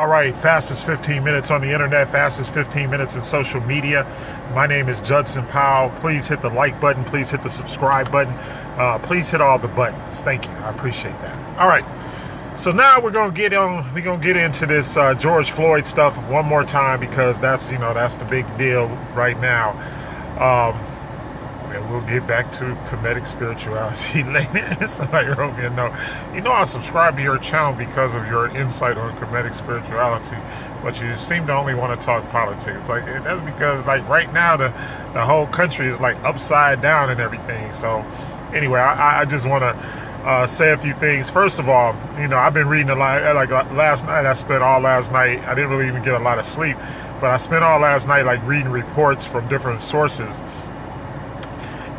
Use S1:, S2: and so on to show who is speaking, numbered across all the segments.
S1: All right, fastest 15 minutes on the internet, fastest 15 minutes in social media. My name is Judson Powell. Please hit the like button. Please hit the subscribe button. Please hit all the buttons. Thank you. I appreciate that. All right. So now we're gonna get into this George Floyd stuff one more time because that's the big deal right now. And we'll get back to comedic spirituality later. Somebody wrote me a note. I subscribe to your channel because of your insight on comedic spirituality, but you seem to only want to talk politics. Like, that's because, like, right now the whole country is like upside down and everything. So anyway, I just want to say a few things. First of all, I've been reading a lot. Like last night, I spent all last night. I didn't really even get a lot of sleep, but I spent all last night like reading reports from different sources.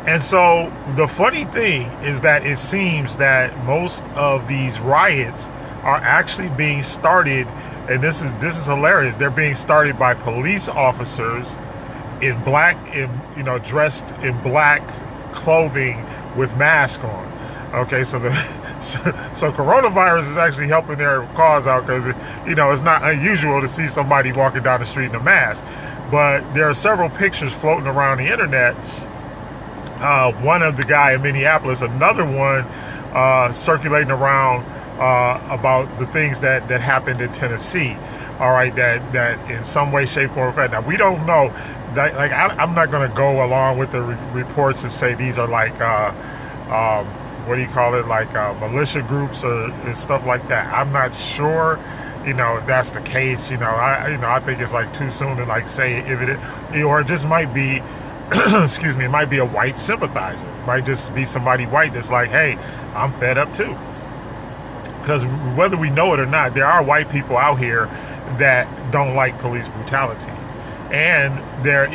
S1: And so the funny thing is that it seems that most of these riots are actually being started, and this is hilarious. They're being started by police officers in dressed in black clothing with masks on. Okay, so so coronavirus is actually helping their cause out because it's not unusual to see somebody walking down the street in a mask. But there are several pictures floating around the internet. One of the guy in Minneapolis, another one circulating around about the things that happened in Tennessee. All right, that in some way, shape, form, or fashion. Now we don't know. I'm not going to go along with the reports and say these are like what do you call it, like militia groups and stuff like that. I'm not sure. If that's the case. I think it's like too soon to like say if it or it just might be. Excuse me, it might be a white sympathizer. It might just be somebody white that's like, hey, I'm fed up too. Because whether we know it or not, there are white people out here that don't like police brutality. And they're,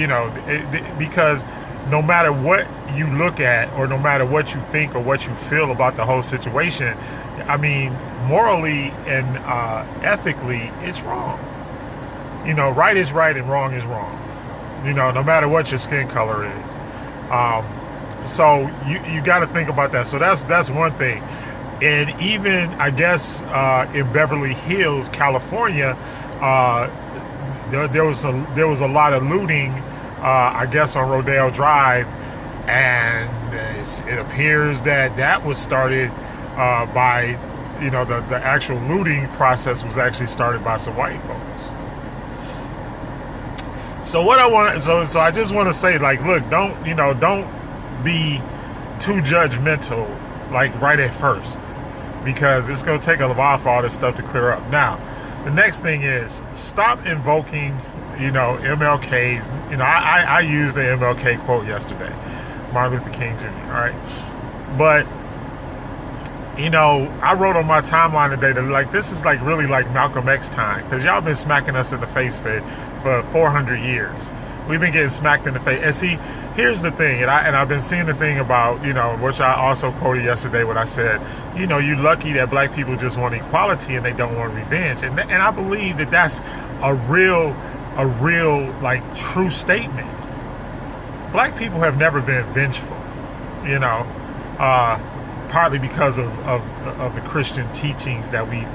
S1: because no matter what you look at or no matter what you think or what you feel about the whole situation, I mean, morally and ethically, it's wrong. Right is right and wrong is wrong. No matter what your skin color is. So you got to think about that. So that's one thing. And even, I guess, in Beverly Hills, California, there was a lot of looting, I guess, on Rodeo Drive. And it appears that was started by, the actual looting process was actually started by some white folks. So what I want, so I just want to say, like, look, don't be too judgmental, like right at first, because it's gonna take a while for all this stuff to clear up. Now, the next thing is stop invoking, MLK's. I used the MLK quote yesterday, Martin Luther King Jr. All right, but I wrote on my timeline today that like this is like really like Malcolm X time, because y'all been smacking us in the face for 400 years. We've been getting smacked in the face. And see, here's the thing, and I've been seeing the thing about, which I also quoted yesterday when I said, you're lucky that black people just want equality and they don't want revenge. And I believe that that's a real like true statement. Black people have never been vengeful, partly because of the Christian teachings that we,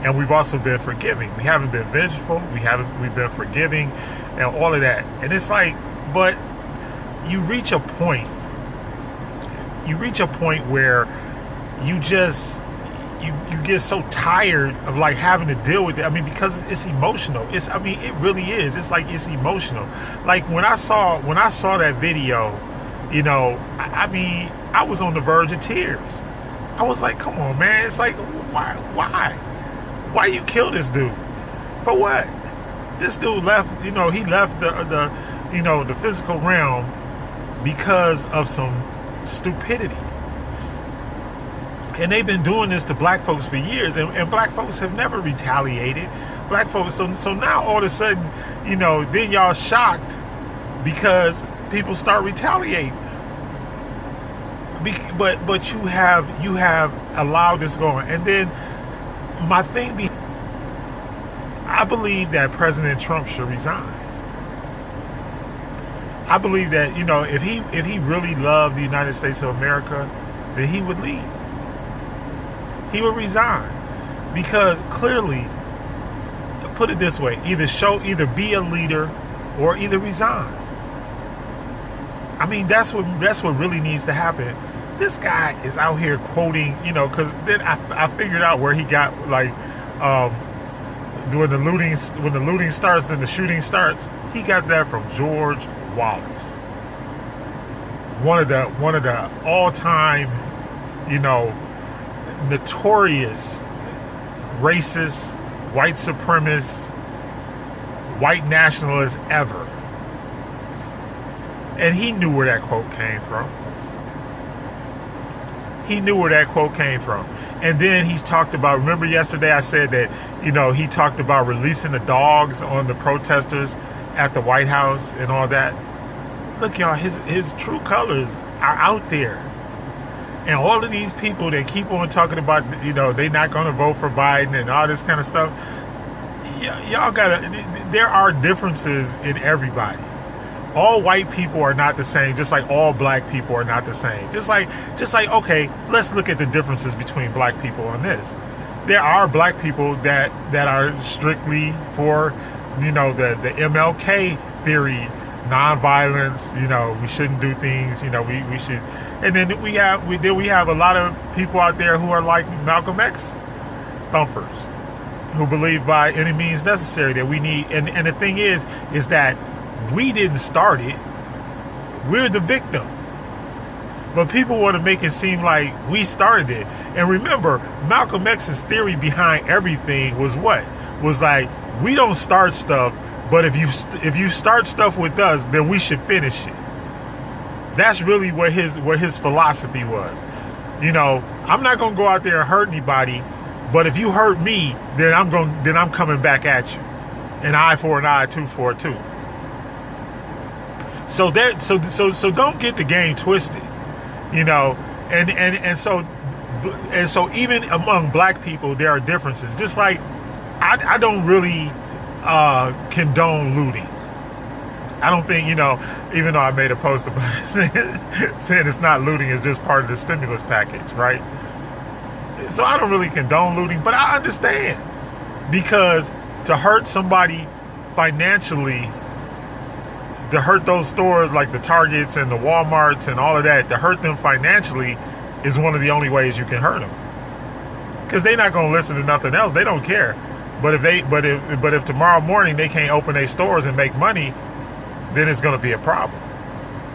S1: and we've also been forgiving. We haven't been vengeful. We've been forgiving and all of that. And it's like, but you reach a point where you just, you get so tired of like having to deal with it. I mean, because it's emotional. It really is. It's like, it's emotional. Like when I saw that video, I was on the verge of tears. I was like, come on, man. It's like, why you kill this dude? For what? This dude left, he left the physical realm because of some stupidity. And they've been doing this to black folks for years, and black folks have never retaliated. Black folks, so now all of a sudden, then y'all shocked because people start retaliating. But you have allowed this going. And then my thing I believe that President Trump should resign. I believe that, if he really loved the United States of America, then he would leave. He would resign. Because clearly put it this way: either be a leader, or either resign. I mean, that's what really needs to happen. This guy is out here quoting, because then I figured out where he got like when the looting starts, then the shooting starts. He got that from George Wallace, one of the all-time, notorious racist, white supremacist, white nationalist ever. And he knew where that quote came from. And then he's talked about, remember yesterday I said that, he talked about releasing the dogs on the protesters at the White House and all that. Look, y'all, his true colors are out there. And all of these people that keep on talking about, they're not going to vote for Biden and all this kind of stuff. Y'all there are differences in everybody. All white people are not the same, just like all black people are not the same. Just like, okay, let's look at the differences between black people on this. There are black people that are strictly for, the MLK theory, nonviolence, we shouldn't do things, we should. And then we have a lot of people out there who are like Malcolm X thumpers, who believe by any means necessary that we need. And the thing is that we didn't start it. We're the victim. But people want to make it seem like we started it. And remember, Malcolm X's theory behind everything was what? Was like, we don't start stuff, but if you start stuff with us, then we should finish it. That's really what his philosophy was. I'm not going to go out there and hurt anybody, but if you hurt me, then I'm coming back at you. An eye for an eye, tooth for a tooth. So don't get the game twisted, and so even among black people there are differences. Just like I don't really condone looting. I don't think, even though I made a post about it saying it's not looting, it's just part of the stimulus package, right? So I don't really condone looting, but I understand, because to hurt somebody financially, to hurt those stores like the Targets and the Walmarts and all of that, to hurt them financially is one of the only ways you can hurt them. Because they're not going to listen to nothing else. They don't care. But if tomorrow morning they can't open their stores and make money, then it's going to be a problem.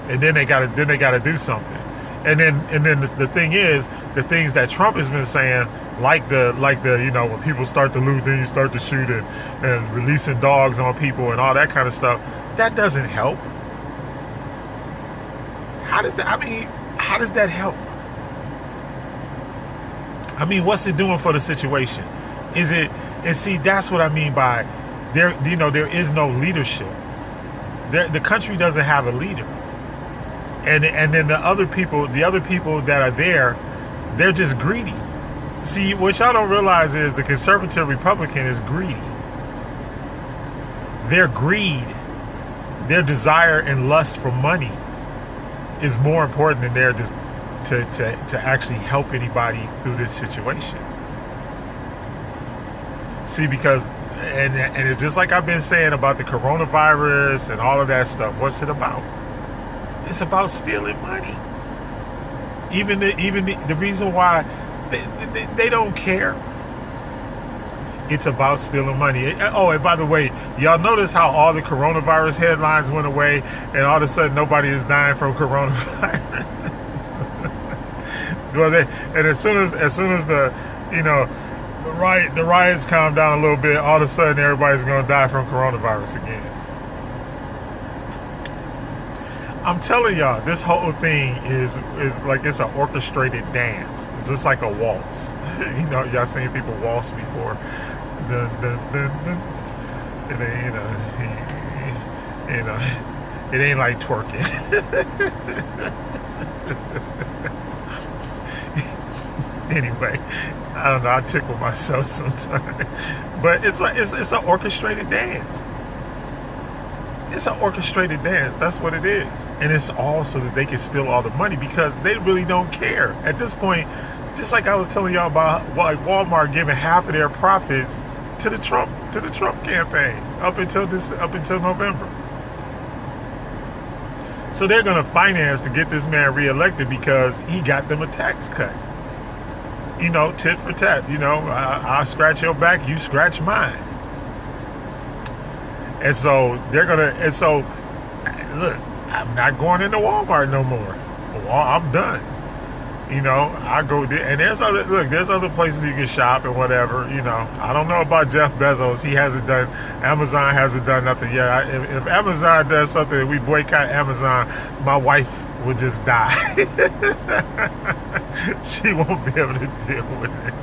S1: And then they got to do something. And then the thing is, the things that Trump has been saying, like the when people start to loot, then you start to shoot and releasing dogs on people and all that kind of stuff. That doesn't help. How does that help? I mean, what's it doing for the situation? And see, that's what I mean by there is no leadership. The country doesn't have a leader. And then the other people that are there, they're just greedy. See, what y'all don't realize is the conservative Republican is greedy. Their greed, their desire and lust for money is more important than their to actually help anybody through this situation. See, because and it's just like I've been saying about the coronavirus and all of that stuff. What's it about? It's about stealing money. Even the reason why they don't care. It's about stealing money. Oh, and by the way, y'all notice how all the coronavirus headlines went away, and all of a sudden nobody is dying from coronavirus. Well, and as soon as the the riots calm down a little bit, all of a sudden everybody's going to die from coronavirus again. I'm telling y'all, this whole thing is like it's an orchestrated dance. It's just like a waltz. Y'all seen people waltz before. Dun, dun, dun, dun. It ain't, it ain't like twerking. Anyway, I don't know. I tickle myself sometimes, but it's an orchestrated dance. It's an orchestrated dance. That's what it is. And it's all so that they can steal all the money, because they really don't care. At this point, just like I was telling y'all about like Walmart giving half of their profits to the Trump to the Trump campaign up until November. So they're going to finance to get this man reelected because he got them a tax cut. Tit for tat. I'll scratch your back, you scratch mine. And so they're going to, look, I'm not going into Walmart no more. I'm done. I go there, and there's other places you can shop and whatever. I don't know about Jeff Bezos. Amazon hasn't done nothing yet. If Amazon does something, we boycott Amazon, my wife would just die. She won't be able to deal with it.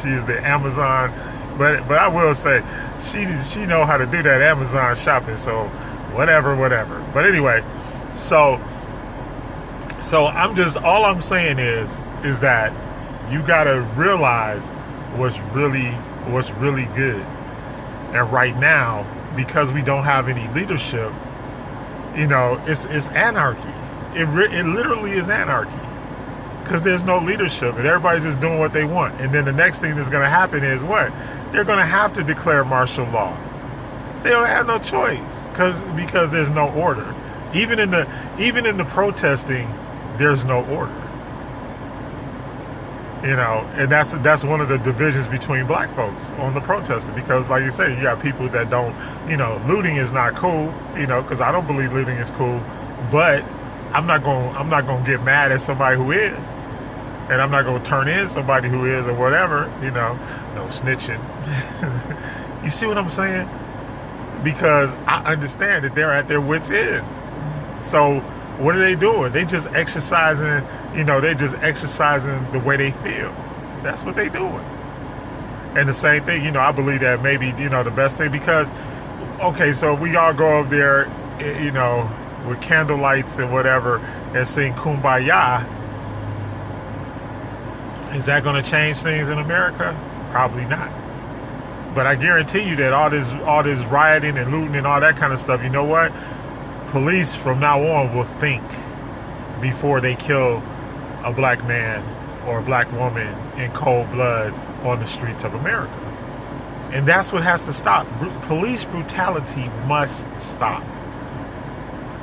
S1: She is the Amazon, but I will say, she know how to do that Amazon shopping. So whatever. But anyway, so all I'm saying is that you gotta realize what's really good. And right now, because we don't have any leadership, it's anarchy. It literally is anarchy. Because there's no leadership and everybody's just doing what they want. And then the next thing that's gonna happen is what? They're gonna have to declare martial law. They don't have no choice because there's no order. Even in the protesting, there's no order. And that's one of the divisions between black folks on the protesting, because like you say, you got people that don't, looting is not cool, because I don't believe looting is cool, but I'm not going to get mad at somebody who is, and I'm not going to turn in somebody who is or whatever, no snitching. You see what I'm saying? Because I understand that they're at their wits' end. So what are they doing? They just exercising, the way they feel. That's what they doing. And the same thing, I believe that maybe, the best thing, because, okay, so we all go up there, with candle lights and whatever and sing Kumbaya. Is that going to change things in America? Probably not. But I guarantee you that all this rioting and looting and all that kind of stuff, you know what? Police from now on will think before they kill a black man or a black woman in cold blood on the streets of America. And that's what has to stop. Police brutality must stop.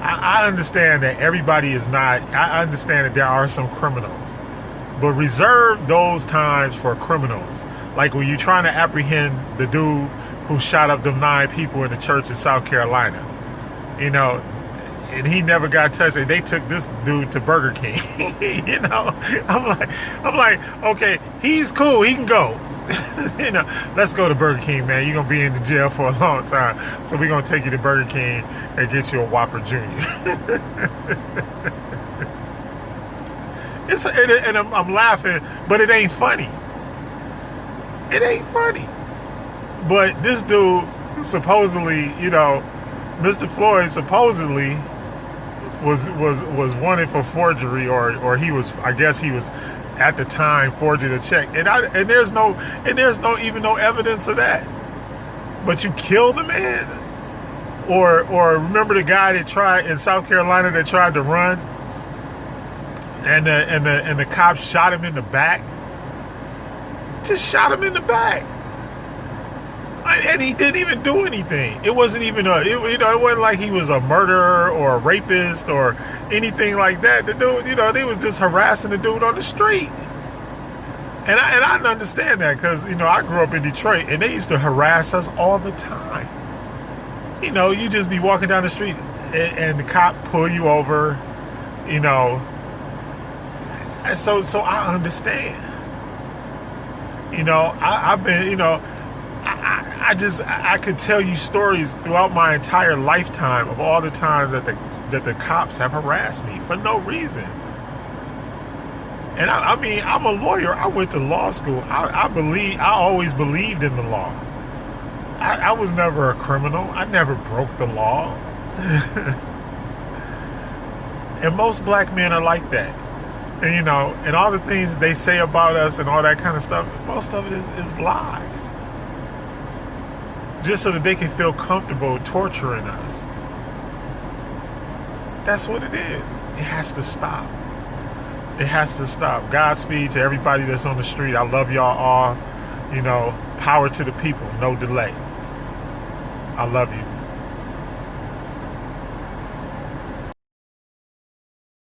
S1: I understand that everybody is not, I understand that there are some criminals, but reserve those times for criminals. Like when you're trying to apprehend the dude who shot up them 9 people in the church in South Carolina, and he never got touched. And they took this dude to Burger King. I'm like, okay, he's cool. He can go. Let's go to Burger King, man. You're gonna be in the jail for a long time, so we're gonna take you to Burger King and get you a Whopper Jr. And I'm laughing, but it ain't funny. It ain't funny. But this dude supposedly, Mr. Floyd supposedly was wanted for forgery, or he was, I guess he was at the time forging a check, and there's no evidence of that. But you killed the man, or remember the guy that tried in South Carolina that tried to run, and the cops shot him in the back. Just shot him in the back, and he didn't even do anything. It wasn't even it wasn't like he was a murderer or a rapist or anything like that. The dude, they was just harassing the dude on the street. And I understand that, because I grew up in Detroit and they used to harass us all the time. You just be walking down the street and the cop pull you over, And so I understand. I've been, I could tell you stories throughout my entire lifetime of all the times that the cops have harassed me for no reason. And I mean, I'm a lawyer. I went to law school. I always believed in the law. I was never a criminal. I never broke the law. And most black men are like that. And, and all the things they say about us and all that kind of stuff, most of it is lies. Just so that they can feel comfortable torturing us. That's what it is. It has to stop. It has to stop. Godspeed to everybody that's on the street. I love y'all all. Power to the people, no delay. I love you.